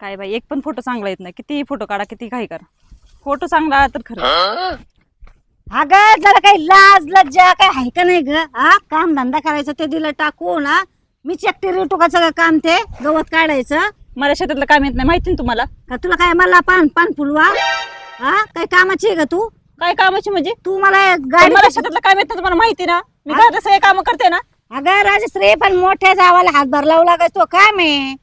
काय बाई एक पण फोटो चांगला येत नाही, किती फोटो काढा किती काही करा, फोटो चांगला आला तर खरं. अगं जरा काही लाज लज्जा काय आहे का नाही ग? हा काम धंदा करायचं ते दिलं टाकून. हा मी चक्की रेटुकाचं का काम ते गवत काढायचं. मला शेतातलं काम येत नाही माहिती ना तुम्हाला. का तुला काय मला पान पान फुलवा? हा काय कामाची आहे का तू? काय कामाची म्हणजे? तू मला पण गाडी मला शेतातलं काम येत नाही तुम्हाला माहिती ना, मी घरातलं सगळे काम करते ना. अगं राजश्री पण मोठ्या जावाला हातभार लावू लागायचं तो काम आहे.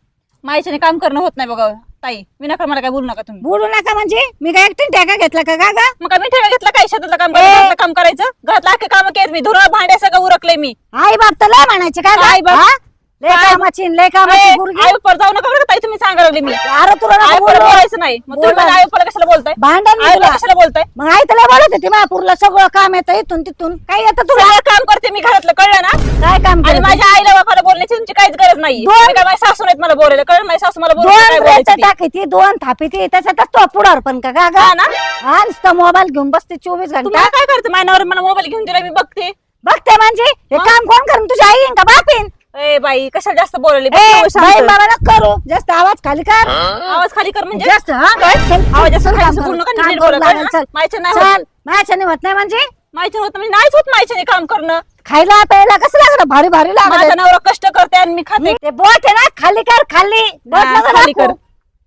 माईच्याने काम करणं होत नाही बघा ताई, विनाकारण मला काय बोलू नका तुम्ही. बोलू नका म्हणजे मी काय एकटीन टॅका घेतला का ग? मग काय मी ठेवा घेतला काय? शेतातलं काम करायचं, घरातलं काम करायचं, घरातलं अख्खे काम केलं मी, धुरं भांड्या सगळं उरकले मी. आई बाप तर लय म्हणायचे का ग? आई बाप. हा? लय कामाची लय कामाची गुरगी. आई पर जाऊ नका बरं का ताई, तुम्ही सांगा लागले मी. अरे तुला आई नको पर बोलू. बोलायचं नाही. मग तुम्ही बोला. मला आई पर कशाला बोलताय? भांडण आई तुला. कशाला बोलताय? मग आई तर लय बोलत होती महापूरला सगळं काम येतं इथून तिथून. काय येतं तुला? सगळं काम करते मी घरातलं, कळलं ना? काय काम आणि केलं? माझ्या आईला बापाला बोलण्याची तुमची काहीच गरज नाही. दोन- काय माझ्या सासू नाहीत मला बोलायला, कळलं? माझ्या सासू मला बोलायला काय दोन बोलायचं रेचा ते. टाकीती दोन थापीती त्याच्यातच तो पुढार पण का ग? हा ना? हा नुसतं मोबाईल घेऊन बसते 24 घंटा. तुम्हाला काय करते? माझ्या नवऱ्याने मला मोबाईल घेऊन दिला, मी बघते. बघते म्हणजे हे काम कोण करून? तुझी आई येईन का बापीन? ए बाई कशाला जास्त बोलली? बाई मला नका करू जास्त आवाज खाली कर. आवाज खाली कर म्हणजे जास्त हा चल, आवाज जास्त चल, खाली काम बोलू करू. नका, काम नीट करू बोला, लागेल, कळलं? चल. मायच्या नाही होत. चल माझ्याने होत नाही म्हणजे मायच्या होत म्हणजे नाहीच होत मायच्याने काम करणं. खायला प्यायला कसं लागलं? भारी भारी माझा लागलं. नवरा कष्ट करते आणि मी खाते. ते बोट आहे ना खाली कर खाली बोट हा, नका खाली दाखवू. कर.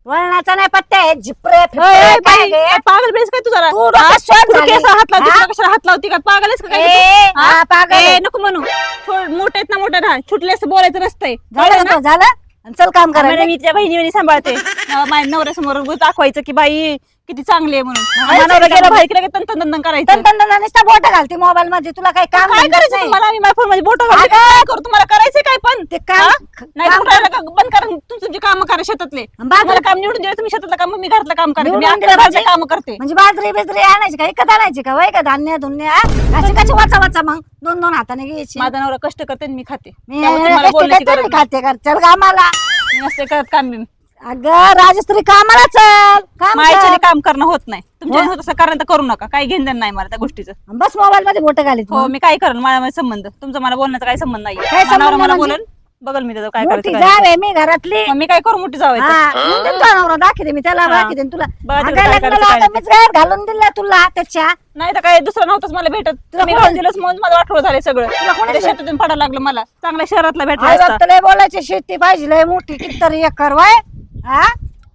वळणाचा नाही पत्ता आहे जिप्रे ए, फिप्रे, बाई, काय गे? काय पागल बेस काय तू जरा? तू डोक्यात हा? शॉक कुठं झाली. केस हात लावती, हा? कुठं कशाला हात लावती? काय पागल आहेस का काय ए, तू? हा, पागल ए, आहे. नको म्हणू. थोडं मोठे आहेत ना मोठे राहा, छुटले असं बोलायचं नसतंय. झालं कळलं का ना? तो? झालं आणि चल काम आम्हाला करायला. मी तिच्या बहिणीवणी सांभाळते. माझ्या नवऱ्यासमोर दाखवायचं की बाई किती चांगली आहे म्हणून. नाही, माझा नवरा नाही, गेला नाही. बाहेर गेला की तन करायचं. तन नुसता बोट घालते मोबाईल मध्ये. तुला काही काम काय धंदा करायचं नाही. तुम्हाला? मी माझ्या फोन मध्ये बोट अगं! काय करू? तुम्हाला करायचंय काय पण? ते काम हा? काम नाही कुठं का बंद करा तुमची काम करा शेतातले. बाजरी- तुम्हाला काम निवडून दिलं तुम्ही शेतातलं काम, मी घरातलं काम करायचं. मी निवडून दिलं घरातले म्हणजे? काम करते. म्हणजे बाजरी बिजरी आणायची का एकच आणायची का? वय का धान्य धुन्य कशी कशी वाचा वाचा मग दोन दोन हाताने घ्यायची. माझा नवरा कष्ट करते आणि मी खाते. मी त्यामुळे तुम्हाला बोलण्याची कष्ट गरज करते, नाही. खाते कर चल कामाला. मी नसते करत काम बी. अगं राजश्री कामाला चल काम माझ्याने कर. काम करणं होत नाही. तुमच्या होत असं कारण तर करू नका. काही घेणं देणं नाही मला त्या गोष्टीचं. बस मोबाईल मध्ये बोट घालीत हो मी काय करेन, माझ्या संबंध तुमचा मला बोलण्याचा काही संबंध नाही. काय संबंध मला म्हणजे? बोलेल बघल मी त्याचं काय मोठी करायचं काय जाव आहे मी घरातली. नाही. मग मी काय करू? मोठी जावं हा येऊन दे तुला नवरा दाखवते मी त्याला हा. दाखवते तुला. बघा तिकडे अगं काय लग्नाला करायचं आता काय मीच गायब घालून दिला तुला त्याच्या. नाही तर काय दुसरं नव्हतंच मला भेटत. तुला मी कोणी- घालून दिलंच म्हणून मला वाटवं झाले सगळं. कोणी त्या शेतातून पडायला लागलं मला. चांगल्या शहरातला भेटला आई असता. बाप लय बोलायची शेती पाहिजे लय मोठी कितीतरी एकर वय. हा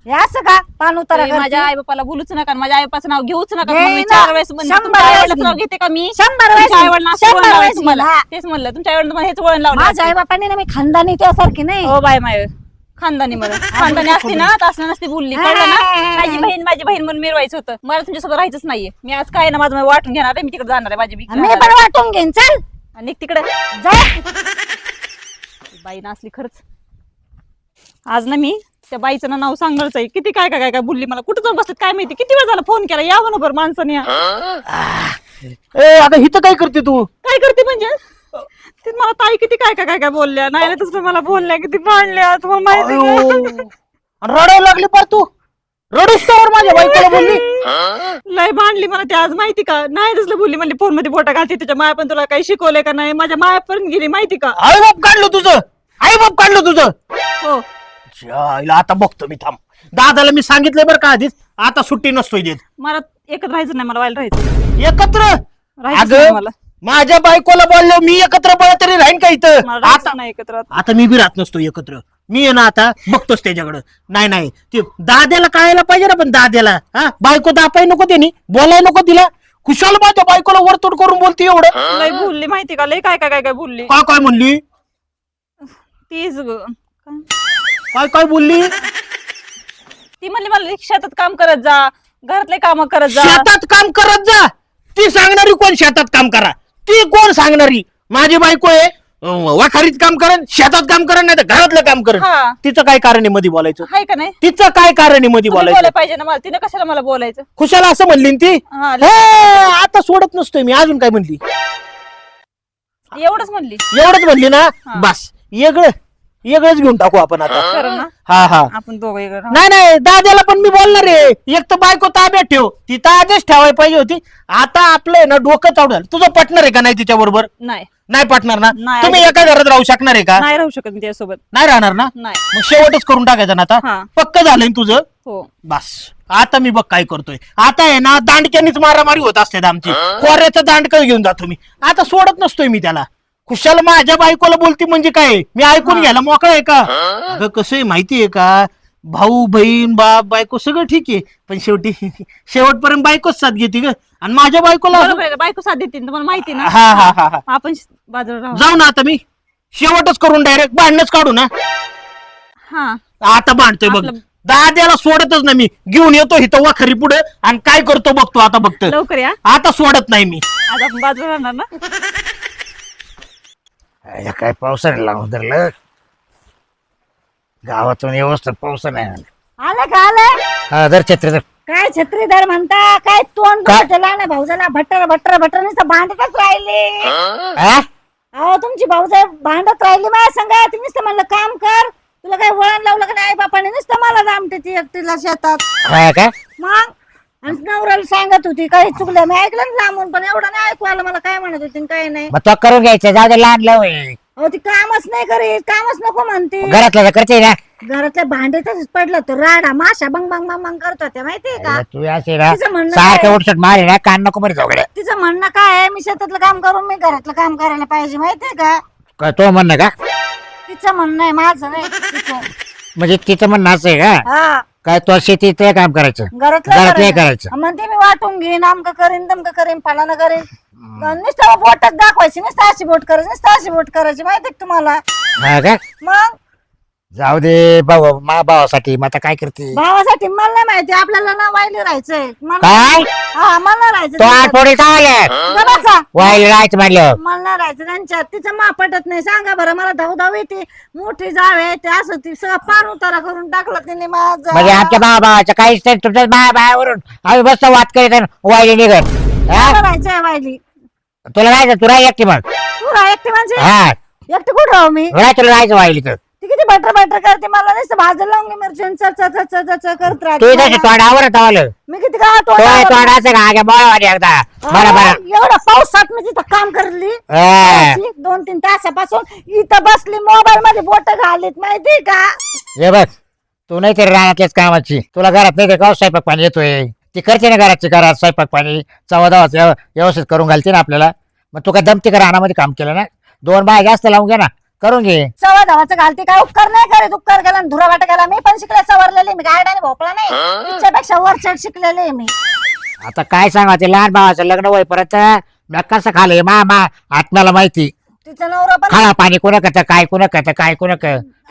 हे असं का पान उतारा तुम्ही माझ्या करते? आई बापाला बोलूच नका आणि माझ्या आई बापाचं नाव घेऊच नका. घेईन मी ना. 4 वेळेस म्हणले. 100 तुमच्या आई वेळेस वडिलांचं नाव घेईन. घेते का मी? 100 वेळेस तुमच्या आई घेईन. वडिलांना 100 वळण लावलं वेळेस तुम्हाला. घेईन. तेच म्हणलं तुमच्या आई वडिलांना हेच वळण लावलं. माझ्या आई बापाने ना मी खानदानी त्यासारखी नाही. हो बाय माय खानदानी मला खानदानी असते ना तर असं नसती बोलली, कळलं ना? माझी बहीण म्हणून मिरवायचं होतं. मला तुमच्यासोबत राहायचंच नाहीये. मी आज काय ना माझं मी वाटून घेणार आहे. मी तिकडे जाणार आहे. माझी बी मी पण वाटून घेईन चल आणि तिकडे जा. बाई नासली खरंच. आज ना मी त्या बाईचं ना नाव सांगणारच आहे. किती काय काय काय काय बोलली मला. कुठं जाऊन बसत काय माहिती. किती वेळ झाला फोन केला यावं ना बरं माणसाने. ए आता हिथं काय करते तू? काय करते म्हणजे? ते मला ताई किती काय काय काय काय बोलल्या. नाही तसं मला बोलल्या किती भांडल्या तुम्हाला माहिती अयो. आहे. आणि रडायला लागली पार तू. रडूस तर माझ्या बायकोला बोलली. लय भांडली मला ते आज माहिती का. नाही तसलं बोलली म्हणली फोन मध्ये बोटा घालते. तुझ्या माया पण तुला काही शिकवलंय का नाही. माझ्या माया पण गेली माहिती का. आई बाप काढलं तुझं. आई बाप काढलं तुझं. हो जायला आता बघतो मी थांब. दादाला मी सांगितलंय बरं का आधीच. आता सुट्टी नसतोय देत. मला एकत्र राहायचं नाही. मला व्हायला राहायचं एकत्र. राहायचं नाही अगं मला. माझ्या बायकोला बोललो मी एकत्र बळ तरी राहीन का इथं. मला आता राहायचं नाही एकत्र. आता मी बी राहत नसतो एकत्र. मी आहे ना आता बघतोच त्याच्याकडं. नाही ते दाद्याला कळायला पाहिजे ना. पण दाद्याला हा बायको दापाय नको त्यांनी बोलाय नको तिला. खुशाल माझ्या बायकोला वरतोड करून बोलते एवढं. लय बोलली माहिती का. लय काय काय काय काय बोलली. काय म्हणली? तीच ग. काय बोलली? ती म्हणली मला शेतात काम करत जा, घरातले काम करत जा. शेतात काम करत जा. ती सांगणारी कोण शेतात काम करा? ती कोण सांगणारी? माझी बायको आहे वाखारीत काम करण, शेतात काम करण, नाही तर घरातलं काम करण. हा. तिचं काय कारण आहे मध्ये बोलायचं? हाय का नाही? तिचं काय कारण आहे मध्ये तुम्ही बोलायचं? बोलायला पाहिजे ना मला. तिने कशाला मला बोलायचं. खुशाला असं म्हणली ना ती. हा, हे, आता सोडत नसतोय मी. अजून काय म्हणली? एवढंच म्हणली. एवढंच म्हणली ना. हा. बस वेगळं वेगळंच घेऊन टाकू आपण आता. खरं ना हा हा आपण दोघं वेगळं राहू. नाही नाही दाद्याला पण मी बोलणार आहे. एक तर बायको ताब्यात ठेव, ती तर आधीच ठेवायला पाहिजे होती. आता आपलं आहे ना डोकं चावडल. तुझं पटणार आहे का नाही तिच्या बरोबर? नाही नाही पटणार ना. नाही. तुम्ही एका घरात राहू शकणार आहे का? नाही राहू शकत मी त्यासोबत. नाही राहणार ना. नाही. मग शेवटच करून टाकायचं ना हा. आता. पक्क झालंय ना तुझं. हो बस आता मी बघ काय करतोय. आता आहे ना दांडक्यांनीच मारामारी होत असते आमची. कोऱ्याचं दांडकं घेऊन जातो मी. आता सोडत नसतोय मी त्याला. खुशाल माझ्या बायकोला बोलती म्हणजे काय, मी ऐकून घ्यायला मोकळा आहे का? अगं कसं आहे माहितीये का, भाऊ बहीण बाप बायको सगळं ठीक आहे, पण शेवटी शेवटपर्यंत बायकोच साथ घेते ग. आणि माझ्या बायकोला बरोबर आहे. बायको साथ देते तुम्हाला माहिती ना. हा हा हा हा आपण बाजूला राहू. जाऊ ना आता मी शेवटच करून डायरेक्ट भांडणच काढू ना. हा आता भांडतोय बघ. आपलं- दाद्याला सोडतच नाही मी. घेऊन येतो इथं वाखरी पुढे आणि काय करतो बघतो आता बघतो. लवकर या. आता सोडत नाही मी. आज आपण बाजूला राहणार ना. काय पावसाने लागून धरलं गावातून व्यवस्थित पाऊस नाही आला. आलं का आलं? हा धर छत्री धर. काय छत्रीदार म्हणता, काय तोंड काय? लहान भाऊजाला भट्टर भट्टर भट्टर नुसतं भांडतच राहिले. हा? अहो तुमची भाऊजाई भांडत राहिली माझ्या संग. ती नुसतं म्हणलं काम कर, तुला काय वळण लावलं का नाही बापाने, नुसतं मला दामते ती एकटीला शेतात. हा का? मग आणि नवऱ्याला सांगत होती काही चुकलं, मी ऐकलं ना लांबून, पण एवढं नाही ऐकू आलं मला काय म्हणत होती आणि काय नाही. मग तो करून घ्यायचं, जाऊ दे लहान लव आहे. अहो ती कामच नाही करीत, कामच नको म्हणते. घरातलं तर करते ना. घरातल्या भांड्यातच पडलं तर राडा माशा बंग बंग बंग बंग करत होत्या माहितीये का. तू असे ना तिचं म्हणणं सारखं काय? उठसट मारे ना, कान नको बरे चौकडे. तिचं म्हणणं काय आहे, मी शेतातलं काम करून मी घरातलं काम करायला पाहिजे माहितीये का. काय तो म्हणणं का? तिचं म्हणणं आहे, माझं नाही तिचं. म्हणजे तिचं म्हणणं असं आहे का? हा काय तो शेतीत काम करायचं, घरातलं घरातलं करायचं. म्हणते मी वाटून घेईन, आमक करीन तमक करीन फलानं करीन. नुसतं बोटच दाखवायची, नुसतं अशी बोट करायची, नुसतं अशी बोट करायची माहितीये का तुम्हाला. हा का? मग जाऊ दे भाऊ, मा भावासाठी मग आता काय करते? भावासाठी मला नाही माहिती, आपल्याला ना वायली राहायचंय. काय? हा मला नाही तो राहायचं आठवडी चावल्या बघा. वाईल राहायचं म्हणलं. मला नाही राहायचं त्यांच्यात. तिचं मा पटत नाही. सांगा बरं मला, धाव धाव येते, मोठी जावे ते असं ती सगळं पान उतारा करून टाकलं तिने माझं. म्हणजे आमच्या भावाचं काहीच नाही, तुमच्या बायावरून आम्ही बसतो वाद करीत वाईली निघत. हा? मला राहायचंय वायली. तुला राहायचं, तू राह एकटी मग. तू राह एकटी म्हणजे हा एकटी कुठं राहू मी. राह, तुला राहायचं वाईली तर. ती किती बटर बटर करते, मला नुसतं भाजून लावून मिरची करत तू राहते. इथे तोंडावर तवलं मी किती का तो तोंडाचं का आगे बोळावाडी एकदा बरोबर. एवढा पावसात मी तिथं काम करली हा. 2-3 तासापासून इथं बसली, मोबाईल मध्ये बोट घालीत माहिती का. हे बघ, तू नाही तरी राहण्यातल्याच कामाची. तुला घरात नाही का स्वयंपाक पाणी येतोय, ती करते ना घराची, घरात स्वयंपाक पाणी चवदावाच व्यवस्थित करून घालते ना आपल्याला. मग तू काय दमती का रानामध्ये काम केलं ना, 2 बाय जास्त लावून घे ना, करून घे. सवा धावाचं घालते काय, उपकार नाही करीत. उपकार केला धुरा वाटा गेला. मी पण शिकले, सवरलेले मी, गायडाने भोपळा नाही, तिच्यापेक्षा वरचढ शिकलेले मी. आता काय सांगा, ते लहान भावाचं लग्न होईपर्यंत मी कसं खाले मा आत्म्याला माहिती. तिचं नवरा पण खाला पाणी कोणा करतं, काय कोणा करतं, काय कोणा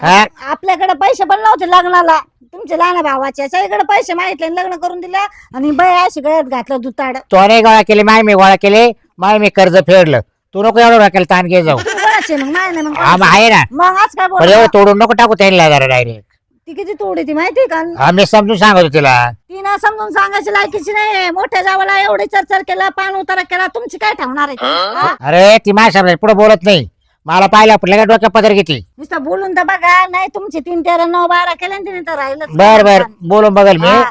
हा. आपल्याकडे पैसे पण नव्हते लग्नाला. तुमच्या लहान भावाच्या सगळीकडे पैसे मागितले आणि लग्न करून दिलं, आणि बाय अशी गळ्यात घातलं दुताड. तो नाही गोळा केले, माय मी गोळा केले, माय मी कर्ज फेडलं. तू नको एवढं राखेल ताण घे जाऊ. तुम्ही कोणाचे मग माय नाही मग हा मग आहे ना, मग आज काय पण बोल. एवढं तोडून नको टाकू त्यांना जरा डायरेक्ट. ती किती तोडी ती माहिती का. आम्ही समजून सांगतो तिला. ती ना समजून सांगायची लायकीची नाही. मोठ्या जावाला एवढी चरचर केलं, पान उतारा केला, तुमची काय ठेवणार आहे ती? हा? अरे ती माझ्या पुढे बोलत नाही, मला पाहिलं लगेच डोक्या पदर घेते. नुसतं बोलून तर बघा. नाही तुमची 3, 13, 9, 12 केले आणि तिने तर राहिलं. बर बर बोलून बघल मी. हा.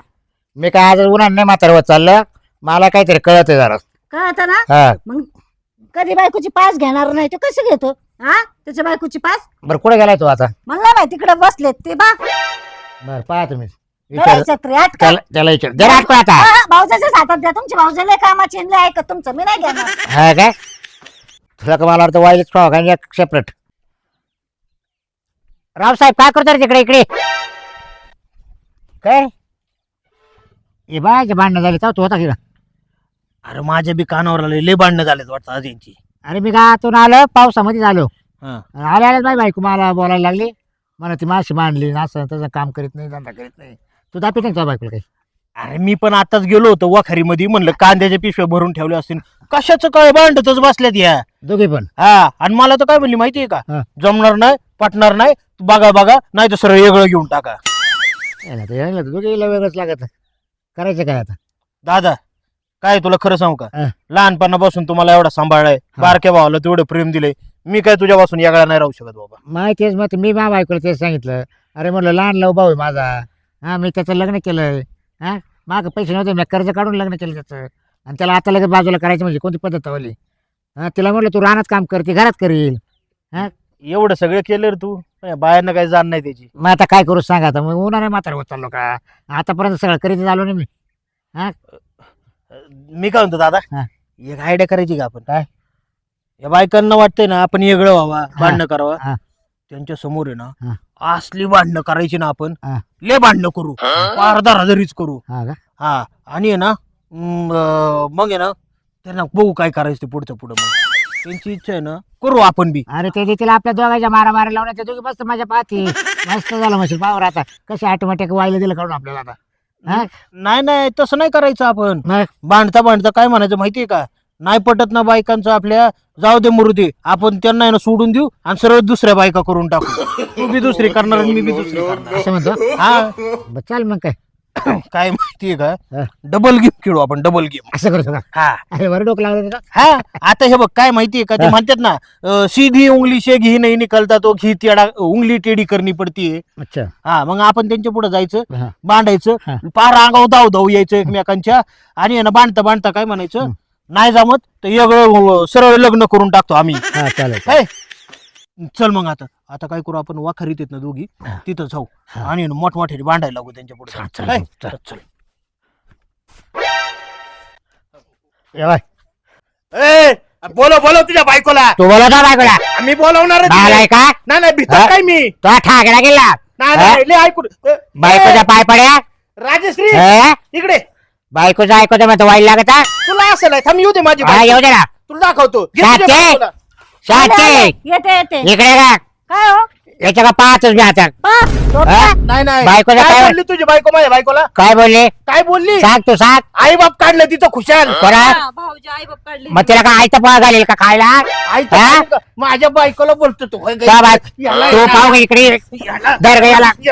मी काय आज उन्हा नाही म्हातारवत चाललं, मला काहीतरी कळत आहे जरा. कळतं ना. हा मग कधी बायकोची पास घेणार नाही, तो कसं घेतो. हा त्याच्या बायकोची पास बर कुठे गेलाय तू आता? मला नाही माहिती, तिकडे बसलेत ते बा. बर पाहा तुम्ही विचार छत्री आठ का. त्याला विचार जरा आठ आता. भाऊजाच्याच हातात द्या. तुमची भाऊजाला कामाची आणि लय ऐकत तुमचं, मी नाही घेणार. हा काय तुला का मला वाटतं वाईलच पाहा का सेपरेट. रावसाहेब काय करतो रे तिकडे इकडे काय हे बायचे भांडणं झाले तर तू होता की ना? अरे माझ्या बी कानावर आले, लय भांडणं झालेत वाटतं आज यांची. अरे मी गावातून आलो, पावसामध्ये आलो. हा. आले आले बाई बायको मला बोलायला लागली, म्हणा ती माशी मांडली असं तसं, काम करीत नाही, धंदा करीत नाही. तू दाखवत नाही का बायकोला काही? अरे मी पण आताच गेलो होतो वाखारी मध्ये, म्हणलं कांद्याच्या पिशव्या भरून ठेवल्या असतील, कशाचं काय भांडतच बसल्यात या. दोघे पण. हा आणि मला तर काय म्हणली माहितीये का, हा. जमणार नाही, पटणार नाही, बघा बघा, नाही तर सरळ वेगळं घेऊन टाका. दोघेला वेगळंच लागत, करायचं काय आता? दादा काय तुला खरं सांगू का, हा. लहानपणापासून तुम्हाला एवढा सांभाळलाय, हा. बारक्या भावाला तेवढं प्रेम दिलंय, मी काय तुझ्यापासून यागळा नाही राहू शकत बाबा. माहितीच मग मी मा बायकोला तेच सांगितलं. अरे म्हणलं लहान लव भाऊ आहे माझा. हा मी त्याचं लग्न केलंय. हा माग पैसे नव्हते, मी कर्ज काढून लग्न केलं त्याचं. आणि त्याला आता लगेच बाजूला करायचं म्हणजे कोणती पद्धत हवली. हा तिला म्हटलं तू रानात काम करते घरात करील. एवढं सगळं केलं रे तू, बाहेरनं काही जाण नाही त्याची. मग आता काय करू सांगा. आता मग उन्हाने म्हातारा होत चाललो का. आतापर्यंत सगळं करीत झालो नाही मी. मी काय म्हणतो दादा, हा. एक आयडिया करायची का आपण? काय? या बायकांना वाटतंय ना आपण वेगळं व्हावा, भांडणं हा. करावा. त्यांच्या समोर आहे हा. ना असली भांडणं करायची ना आपण. हा. लय भांडणं करू, अर्धा करू. हा का? हा आणि आहे ना मग आहे ना त्यांना बघू काय करायचं ते पुढचं पुढं. मग त्यांची इच्छा आहे ना करू आपण बी. अरे ते तिला आपल्या दोघांच्या मारा लावण्यात ते दोघी मस्त माझ्या पाहती. मस्त झालं म्हणशील पावर आता कसे ऑटोमॅटिक वायला दिलं काढून आपल्याला आता. हा? नाही नाही तसं नाही करायचं आपण. मग भांडता भांडता काय म्हणायचं माहितीये का, नाही पटत ना बायकांचं आपल्या, जाऊ दे मुरुदे, आपण त्यांना आहे ना सोडून देऊ आणि सरळ दुसऱ्या बायका करून टाकू. तू बी दुसरी करणार आणि मी बी दुसरी करणार. असं म्हणतो. हा चाल मग काय काय माहितीये का, हा. डबल गेम खेळू आपण, डबल गेम. असं करतो का. हा अरे बरं डोकं लागलं का. हा आता हे बघ काय माहितीये का, ते म्हणतात ना सीधी उंगली से घी नाही निकलता तो घी टेढ़ा उंगली टेढ़ी करनी पडती है. अच्छा. हा मग आपण त्यांच्या पुढे जायचं, हा. भांडायचं, हा. पार अंगावर धाव धाव यायचं एकमेकांच्या. आणि आहे ना भांडता भांडता काय म्हणायचं, नाही जमत तर वेगळं सरळ लग्न करून टाकतो आम्ही. हा चालेल. काय चल मग आता आता काय करू आपण, वाखारीत येत ना दोघी तिथं जाऊ हा. आणि मोठमोठे भांडायला लागू त्यांच्या पुढे. चल, चल, काय? चल. चल. ये बाय. ए, बोलव तुझ्या बायकोला. तू बोलत ना बायकोला. मी बोलवणार आलाय का. नाही नाही हा? भीतर काय मी तो ठाकरा गेला. नाही हा? नाही, लय ऐकून. बायकोच्या पाय पड्या. राजश्री हा? इकडे बायकोचं ऐकतो म्हणतो वाईट लागत हा? तुला असं नाही, थांब येऊ दे माझी हा बायको. येऊ दे ना. तुला दाखवतो. घे तुझ्या साथे. बायकोला. शांती येते येते. इकडे का. काय हो याच्या का पाहतोच मी आता. हा? नाही नाही बायकोला काय काय- बोलली तुझी बायको माझ्या बायकोला? काय बोलले काय बोलली? सांग तू सांग. आई बाप काढलं तिथं खुशाल. कोणा भाऊजी आई बाप काढले. मग तिला काय आयतं पोहा घालेल का खायला. आई हा? माझ्या बायकोला बोलतो तू. होय, का बाय याला- तू पाहू का इकडे याला- दर याला. आई,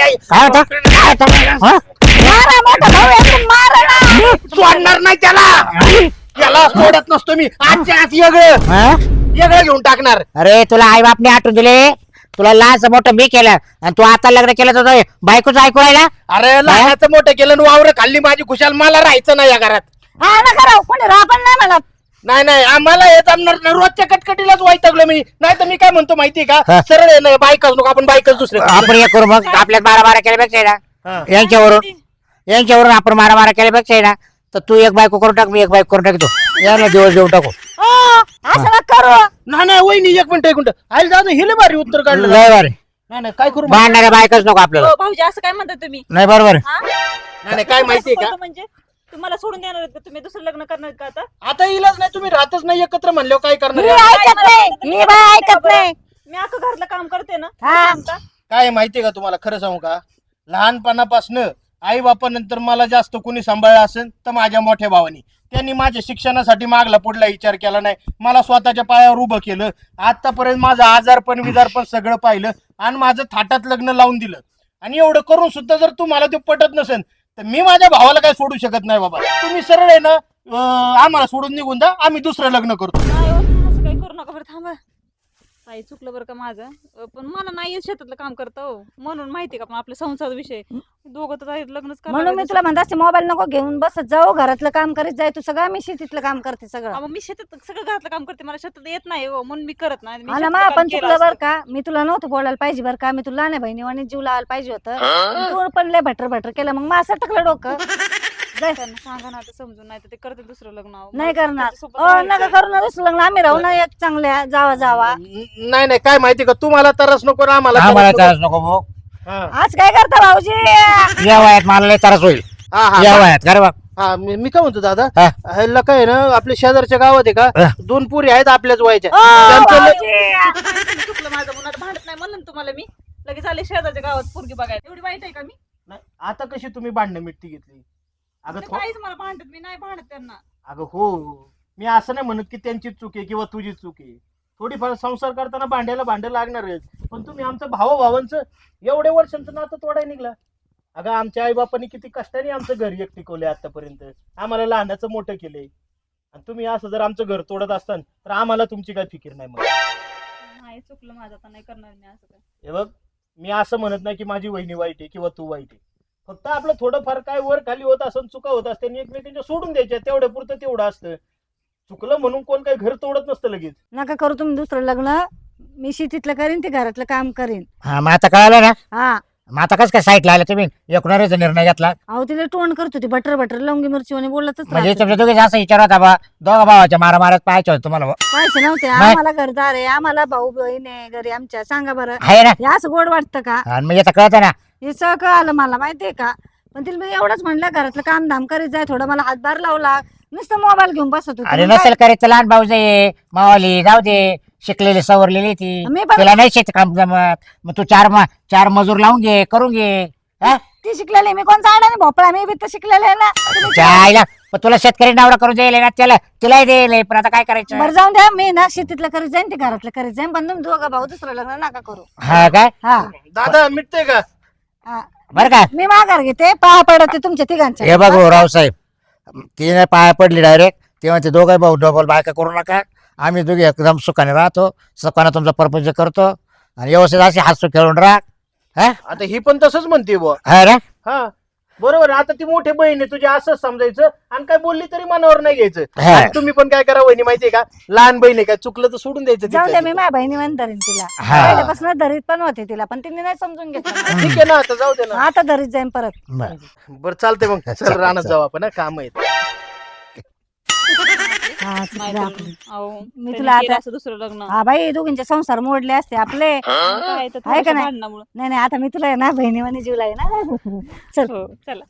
आई, काय होतं काय होतं हा? मारा मोठा भाऊ एकदम मारा ना. सोडणार नाही त्याला. याला सोडत नसतो मी. आजच्या आज वेगळं हा? वेगळं घेऊन टाकणार. अरे तुला आई बापने आठवून दिले. तुला लहानच मोठं मी केलं आणि तू आता लग्न केलं तर बायकोच ऐकू राहिला. अरे लहानाचं मोठं केलं आणि वावर खाल्ली माझी खुशाल. मला राहायचं नाही या घरात. हा ना करा कोणी राहा पण नाही म्हणत. नाही नाही आम्हाला हे जमणार नाही. रोजच्या कटकटीलाच वैतागलो मी. नाही तर मी काय म्हणतो माहितीये का, हा. सरळ आहे ना बायकाच नको आपण बायकाच दुसरे. आपण हे करू मग आपल्यात मारा केल्यापेक्षा आहे ना यांच्यावरून आपण मारा केल्यापेक्षा आहे ना तर तू एक बायको करून टाक मी एक बायको करून टाकतो. याला दिवस देऊन टाकू. असं नका करू. नाही नाही वहिनी एक मिनिट एक मिनिट. आईल दादा हिले भारी उत्तर काढलं. लय भारी. नाही नाही काय करू भांडणाऱ्या बायकच नको आपल्याला. हो, भाऊजी असं काय म्हणता तुम्ही? नाही बरोबर. हा? नाही नाही काय माहितीये का, म्हणजे तुम्हाला सोडून देणार आहेत का? तुम्ही दुसरं लग्न करणार आहेत का आता? आता इलाज नाही. तुम्ही राहतच नाही एकत्र म्हणल्यावर काय ही करणार. ऐकत नाही. ही बाय ऐकत नाही. मी अख्खं घरातलं काम करते ना. हा. सांगता? काय माहितीये का तुम्हाला, खरं सांगू का, लहानपणापासनं आई बापानंतर मला जास्त कोणी सांभाळलं असेल तर माझ्या मोठ्या भावानी. त्यांनी माझ्या शिक्षणासाठी मागला पुढला विचार केला नाही. मला स्वतःच्या पायावर उभं केलं. आतापर्यंत माझं आजारपण विजारपण सगळं पाहिलं आणि माझं थाटात लग्न लावून दिलं. आणि एवढं करून सुद्धा जर तुम्हाला ते पटत नसेल तर मी माझ्या भावाला काय सोडू शकत नाही बाबा. तुम्ही सरळ आहे ना आम्हाला सोडून निघून द्या, आम्ही दुसरं लग्न करतो. नाही हो, असं काही करू नका बरं. थांबा, काही चुकलं बरं का माझं. पण मला नाही येत शेतातलं काम करता हो. म्हणून माहिती का पण आपल्या संसार विषय दोघं तर आहेत, लग्नच म्हणून मी तुला म्हणत असते मोबाईल नको घेऊन बसत जाऊ. घरातलं काम करीत जाय तू सगळं. मी शेतीतलं काम करते सगळं. मग मी शेतात सगळं घरातलं काम करते. मला शेतात येत नाही हो, म्हणून मी करत नाही. मी मला शेतातलं मा काम पण केलं चुकलं बरं असतं. का. मी तुला नव्हतं बोलायला पाहिजे बरं का. मी तुला लहान बहिणी आणि जीव लावायला पाहिजे होतं. तू पण लय भटर केलं. मग मग असं टाकलं डोकं. त्यांना सांगा ना आता समजून, नाही तर ते करते दुसरं लग्न. अहो. नाही करणार. त्याच्यासोबत नका राहायचं. करू ना दुसरं लग्न. आम्ही राहू ना एक चांगल्या जावा जावा. नाही नाही काय माहिती का, तुम्हाला तरच नको ना आम्हाला आम्हाला तरस नको. त्रास नको भाऊ. हा. आज काय करता भाऊजी. या वयात मला लय त्रास होईल. हा, हा, या वयात खरं बघ. हा मी काय म्हणतो दादा, हा. ह्याला काय आहे ना आपल्या शेजारच्या गावात आहे का हा. 2 पोरी आहेत आपल्याच वयाच्या. ओ, त्यांचं ल- भाऊजी. चुकलं माझं म्हणून. आता भांडत नाही म्हणलं ना तुम्हाला मी. लगेच आले शेजारच्या गावात पोरगी बघायला. एवढी वाईट आहे का मी? नाही, आता कशी तुम्ही भांडणं मिटती घेतली. अगं ते थो- काहीच मला भांडत, मी नाही भांडत त्यांना. अगं हो, मी असं नाही म्हणत की त्यांचीच चूक आहे किंवा तुझी चूक आहे. थोडीफार संसार करताना भांडं लागणारच. पण तुम्ही आमचं भावांचं एवढ्या वर्षांचं नातं तोडाय निघला. अगं आमच्या आई बापांनी किती कष्टाने आमचं घर एक टिकवलंय आतापर्यंत. आम्हाला लहानाचं मोठं केलंय. आणि तुम्ही असं जर आमचं घर तोडत असताल तर आम्हाला तुमची काय फिकीर नाही. मग नाही चुकलं माझं, आता नाही करणार मी असं काय. हे बघ, मी असं म्हणत नाही की माझी वहिनी वाईट आहे किंवा तू वाईट आहे. फक्त आपलं थोडंफार काय वर खाली होत असं चुका होत असते आणि एकमेकांच्या सोडून द्यायच्या, तेवढ्या पुरतं तेवढं असतं. चुकलं म्हणून कोण काही घर तोडत नसतं लगेच. नका करू तुम्ही दुसरं लग्न. मी शेतीतलं करीन, ते घरातलं काम करीन. हा मग आता कळालं ना. हा मग आता कसं काय साईटला आले तुम्ही एकूणाचा निर्णय घेतला? अहो तिला टोन करत होती, बटर बटर लवंगी मिरची आणि बोलतच म्हणजे राहते. तुमच्या दोघे असं विचार होता बा दोघा भावाच्या मारामारात पाहायचे होते तुम्हाला बा. पैसे नव्हते आम्हाला, घरदार आहे आम्हाला, भाऊ बहीण आहे घरी आमच्या. सांगा बरं आहे ना. हे असं गोड वाटतं का? आणि मग आता कळतं ना. हे सगळं कळालं मला, माहितीये का. पण तिला मी एवढंच म्हणलं घरातलं काम धाम करीत जाय, थोडं मला हातभार लावला. नुसतं मोबाईल घेऊन बसत होती. अरे मग काय? नसेल करायचं लहान भाऊ जाई मावाली जाऊ दे, शिकलेली सवरलेली ती, मी पण- तिला नाही शेत काम जमत. मग तू चार मजूर लावून घे, करून घे. हा? ती शिकलेली, मी कोणचा आडा नाही भोपळा, मी बी तर शिकलेले आहे ना. तुम्ही- जायला पण तुला शेतकरी नवरा करून द्यायला ना, तिलाही द्यायला, पण आता काय करायचं? बरं जाऊन द्या, मी ना शेतीतलं करीत जाईन, ते घरातलं करीत जाईन. पण तुम्ही दोघं भाऊ दुसरं लग्न नका करू. हा काय हा दादा मिटते का? हा. बरं का. मी माघार घेते, पाया पडते तुमच्या तिघांच्या. हे बघ हो, रावसाहेब, तिने पाया पडली डायरेक्ट. तेव्हा ते दोघं भाऊ डबल बायका करू नका. आम्ही दोघे एकदम सुखाने राहतो, सुखाने तुमचा परपंच करतो आणि व्यवस्थित असे हसू खेळून राहा. हा आता ही पण तसंच म्हणते बुवा. हा रे. हा बरोबर. आता ती मोठी बहीण आहे तुझी असंच समजायचं आणि काय बोलली तरी मनावर नाही घ्यायचं. हा. आणि तुम्ही पण काय करा वहिनी माहितीये का, लहान बहीण आहे, काय चुकलं तर सोडून द्यायचं. जाऊ द्या, मी तिच्या. माझ्या बहिणीवान धरीन तिला. हा. पहिल्यापासून धरीत पण होते तिला, पण तिने नाही समजून घेतलं. ठीक आहे ना, आता जाऊ दे ना. आता धरीत जाईन परत. बरं. बरं चालतंय मग, चल रानात जाऊ आपण, काम आहे. हा, नाही जा तर- आपली. अहो, मी त्यांनी तुला केलं आता- असं दुसरं लग्न. हा बाई, दोघींचे संसार मोडले असते आपले. काय तर आहे का थोडंसं नाही? भांडणामुळं. नाही नाही, आता मी तुला आहे ना बहिणीवानी जीव लागे ना. चल हो चला.